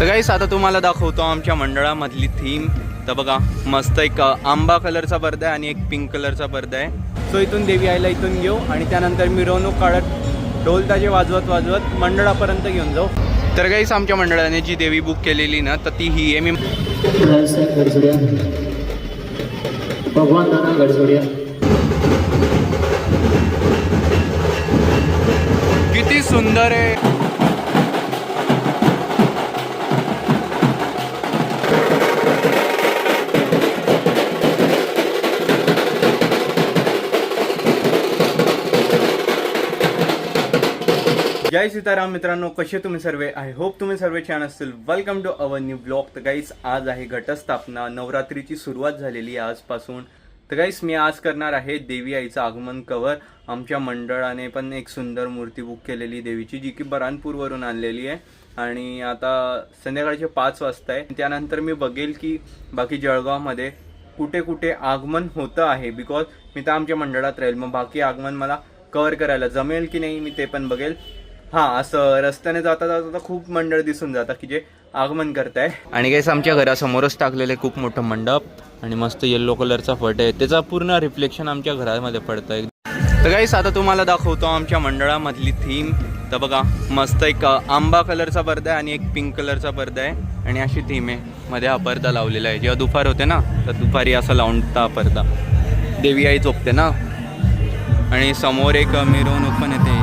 तर गाईस आता तुम्हाला दाखवतो आमच्या मंडळामधली थीम. तर बघा मस्त एक आंबा कलरचा पडदा आहे आणि एक पिंक कलरचा पडदा आहे. सो इथून देवी आईला इथून घेऊ आणि त्यानंतर मिरवणूक काढत ढोल ताजे वाजवत वाजवत मंडळापर्यंत घेऊन जाऊ. तर गाईस आमच्या मंडळाने जी देवी बुक केलेली ना तर ती ही आहे. मी भगवान दाना गडसोडिया. किती सुंदर आहे. जय सीताराम मित्रांनो, कसे तुम्ही सर्व. आय होप तुम्ही सर्व छान असतील. Welcome to our new blog. तर गाईस आज आहे घटस्थापना. नवरात्रीची सुरुवात झालेली आहे आजपासून. तर गाईस मी आज करणार आहे देवी आईचं आगमन कव्हर. आमच्या मंडळाने पण एक सुंदर मूर्ती बुक केलेली देवीची, जी की बऱ्हाणपूरवरून आणलेली आहे. आणि आता संध्याकाळचे 5 वाजता आहे. त्यानंतर मी बघेल की बाकी जळगावमध्ये कुठे कुठे आगमन होतं आहे. बिकॉज मी तर आमच्या मंडळात राहील, मग बाकी आगमन मला कव्हर करायला जमेल की नाही मी ते पण बघेल. हां, असं रस्त्याने जाता जाता खूप मंडळ दिसून जातात की जे आगमन करताय. आणि गाईस आमच्या घरासमोरच टाकलेलं आहे खूप मोठं मंडप आणि मस्त येल्लो कलरचा फट आहे. त्याचा पूर्ण रिफ्लेक्शन आमच्या घरामध्ये पडतं आहे. तर गाईस आता तुम्हाला दाखवतो आमच्या मंडळामधली थीम. तर बघा मस्त एक आंबा कलरचा पडदा आहे आणि एक पिंक कलरचा पडदा आहे आणि अशी थीम आहे. मध्ये हा पडदा लावलेला आहे. जेव्हा दुपार होते ना तर दुपारी असा लावून हा पडदा देवी आई झोपते ना. आणि समोर एक मिरवणूक पण येते.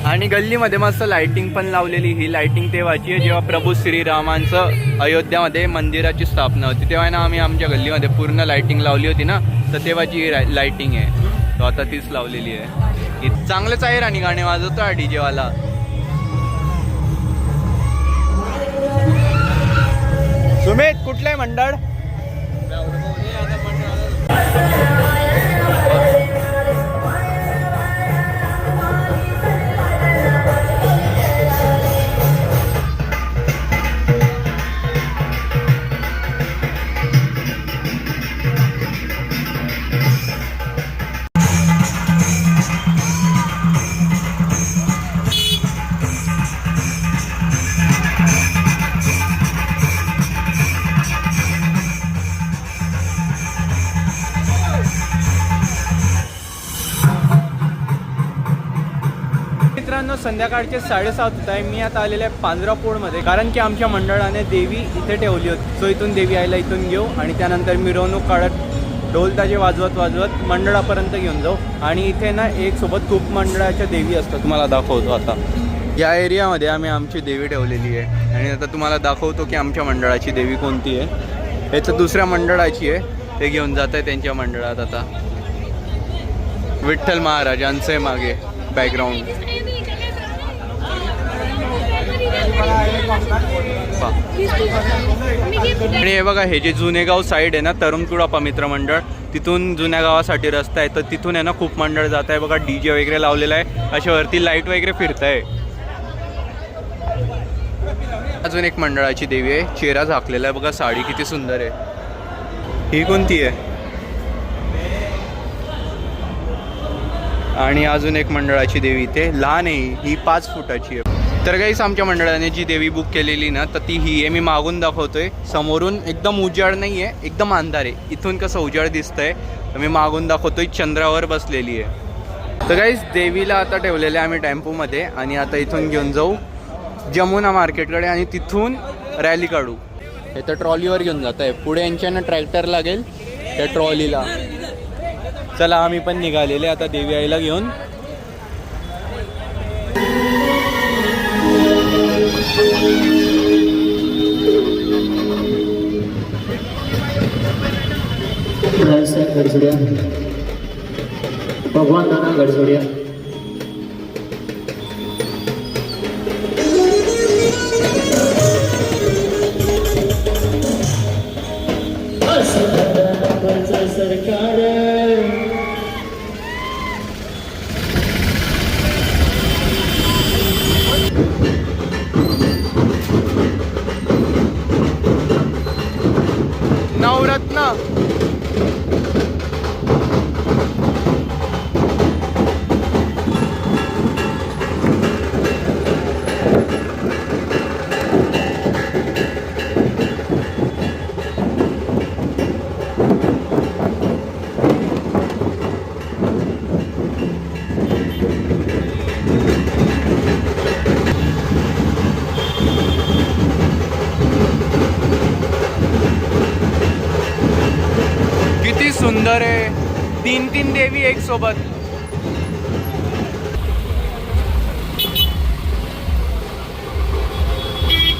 आणि गल्लीमध्ये मस्त लाइटिंग पण लावलेली. ही लाइटिंग तेव्हाची आहे जेव्हा प्रभू श्रीरामांचं अयोध्यामध्ये मंदिराची स्थापना होती. तेव्हा ना आम्ही आमच्या गल्लीमध्ये पूर्ण लाइटिंग लावली होती ना, तर तेव्हाची ही लाइटिंग आहे. तो आता तीच लावलेली आहे. चांगलंच आहे. आणि गाणे वाजवतो हा DJ वाला. सुमित कुठलं आहे मंडळ? मित्रांनो संध्याकाळचे 7:30 होत आहे. मी आता आलेले आहे पांजरापूरमध्ये, कारण की आमच्या मंडळाने देवी इथे ठेवली होती. सो इथून देवी आईला इथून घेऊ आणि त्यानंतर मिरवणूक काढत ढोल ताजे वाजवत वाजवत मंडळापर्यंत घेऊन जाऊ. आणि इथे ना एक सोबत खूप मंडळाच्या देवी असतात. तुम्हाला दाखवतो आता. या एरियामध्ये आम्ही आमची देवी ठेवलेली आहे आणि आता तुम्हाला दाखवतो की आमच्या मंडळाची देवी कोणती आहे. हे तर दुसऱ्या मंडळाची आहे, ते घेऊन जात आहे त्यांच्या मंडळात. आता विठ्ठल महाराजांचे मागे बॅकग्राऊंड. आणि हे बघा, हे जे जुने गाव साईड आहे ना, तरुणकुळा पवित्र मंडळ, तिथून जुन्या गावासाठी रस्ता आहे. तर तिथून आहे ना खूप मंडळ जात आहे. बघा DJ वगैरे लावलेला आहे, अशा वरती लाईट वगैरे फिरत आहे. अजून एक मंडळाची देवी आहे, चेहरा झाकलेला आहे. बघा साडी किती सुंदर आहे. ही कोणती आहे? आणि अजून एक मंडळाची देवी इथे लहान आहे, ही 5 फुटाची आहे. तर गाईस आमच्या मंडळाने जी देवी बुक केलेली ना तर ती ही आहे. मी मागून दाखवतोय. समोरून एकदम उजाड नाही आहे, एकदम अंधार आहे. इथून कसं उजाड दिसतंय, तर मी मागून दाखवतोय. चंद्रावर बसलेली आहे. तर गाईस देवीला आता ठेवलेलं आहे आम्ही टेम्पोमध्ये आणि आता इथून घेऊन जाऊ जमुना मार्केटकडे आणि तिथून रॅली काढू. हे तर ट्रॉलीवर घेऊन जात आहे. पुढे यांच्यानं ट्रॅक्टर लागेल त्या ट्रॉलीला. चला आम्ही पण निघालेले आता देवी आईला घेऊन. गडसोडिया. भगवान दाना गडसोडिया. सरकार नवरत्न. तीन देवी एक सोबत.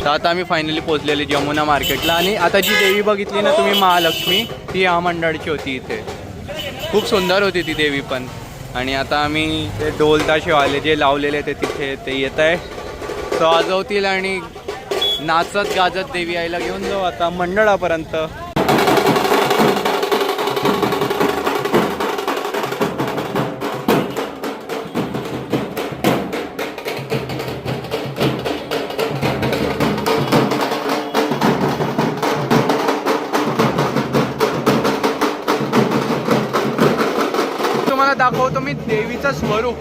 तर आता आम्ही फायनली पोहोचलेले जमुना मार्केटला. आणि आता जी देवी बघितली ना तुम्ही महालक्ष्मी, ती या मंडळाची होती इथे. खूप सुंदर होती ती देवी पण. आणि आता आम्ही ते ढोल ताशेवाले जे लावलेले ते तिथे ते येत आहे, तो वाजवतील आणि नाचत गाजत देवी आईला घेऊन जाऊ आता मंडळापर्यंत. तुम्हाला दाखवतो मी देवीचं स्वरूप.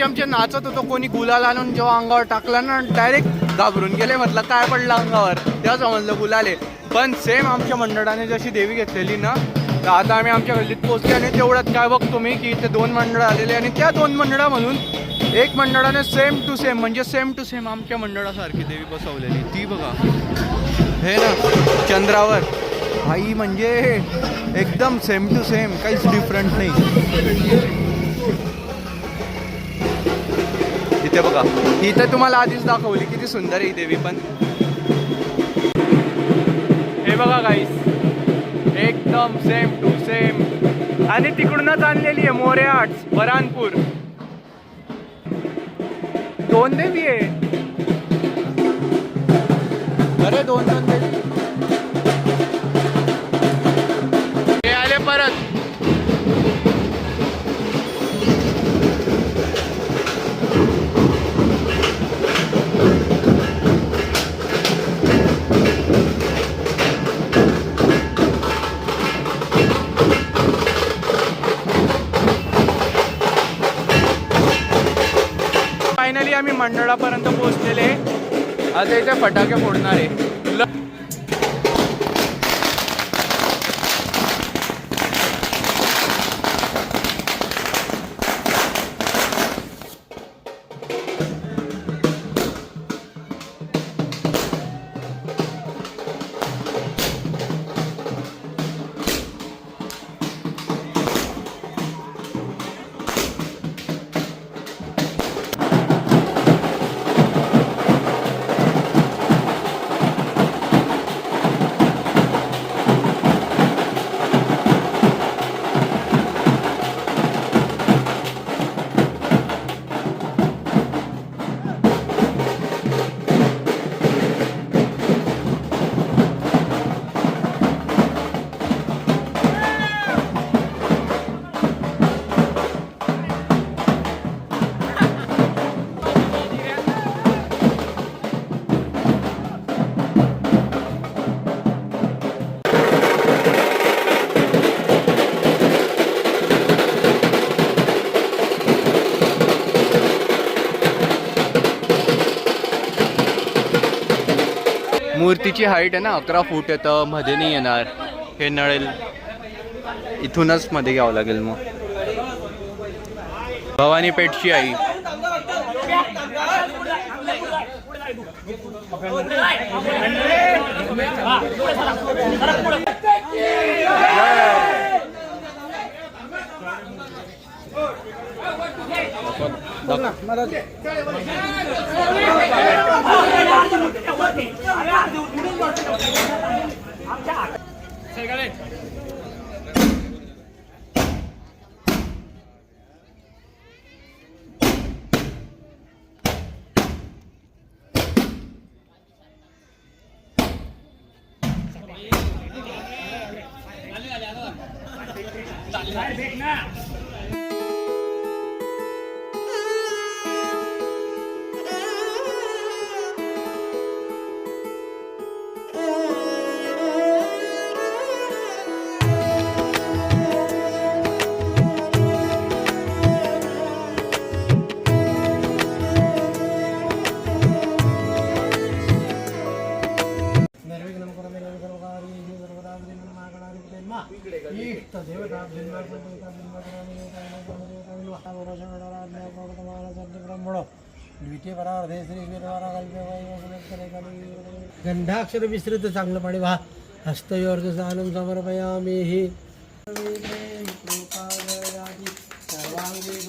आमचे नाचत होतो, कोणी गुलाल आणून जेव्हा अंगावर टाकला ना डायरेक्ट घाबरून गेले. म्हटलं काय पडलं अंगावर, तेव्हा समजलं गुलाले. पण सेम आमच्या मंडळाने जशी देवी घेतलेली ना, तर आता आम्ही आमच्या गल्लीत पोहोचले. आणि तेवढ्यात काय बघतो मी की इथे 2 मंडळं आलेले. आणि त्या 2 मंडळामधून एक मंडळाने सेम टू सेम म्हणजे सेम टू सेम आमच्या मंडळासारखी देवी बसवलेली. ती बघा, हे ना चंद्रावर आई, म्हणजे एकदम सेम टू सेम, काहीच डिफरंट नाही. इथे बघा, इथे तुम्हाला आधीच दाखवली किती सुंदर आहे ही देवी पण. हे बघा गाईस, एकदम सेम टू सेम. आणि तिकडूनच आणलेली आहे मोरया आर्ट्स बरानपूर. 2 देवी आहे. अरे 2 देवी. हे आले परत. फायनली आम्ही मंडळापर्यंत पोहोचलेले. आता इथे फटाके फोडणार आहे. मूर्तीची हाईट आहे ना 11 फूट आहे, तर मध्ये नाही येणार. हे नळेल इथूनच मध्ये घ्यावं लागेल. मग भवानी पेठची आई. गंधाक्षर विस्तृत चांगलं पाणी वा हस्तयोर्थ स्नानं समर्पयामि हि सर्वांगी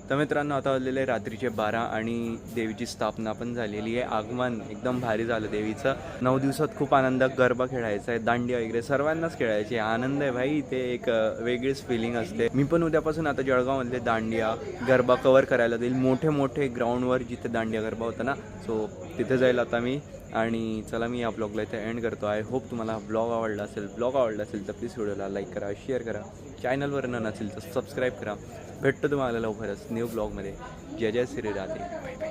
तर मित्रांनो आता वाजलेले रात्रीचे 12 आणि देवीची स्थापना पण झालेली आहे. आगमन एकदम भारी झालं देवीचं. 9 दिवसात खूप आनंद, गरबा खेळायचा आहे, दांडिया वगैरे सर्वांनाच खेळायची आनंद आहे भाई. ते एक वेगळीच फिलिंग असते. मी पण उद्यापासून आता जळगावमधले दांडिया गरबा कवर करायला जाईल. मोठे मोठे ग्राउंडवर जिथे दांडिया गरबा होता ना, सो तिथे जाईल आता मी. आणि चला मी या ब्लॉगला इथे एंड करतो. आय होप तुम्हाला ब्लॉग आवडला असेल. ब्लॉग आवडला असेल तर प्लीज व्हिडिओला लाईक करा, शेअर करा. चॅनलवर नसेल तर सबस्क्राईब करा. भेटतो तुम्हाला लवकरच न्यू ब्लॉगमध्ये. जय जय श्री राधे. Bye bye.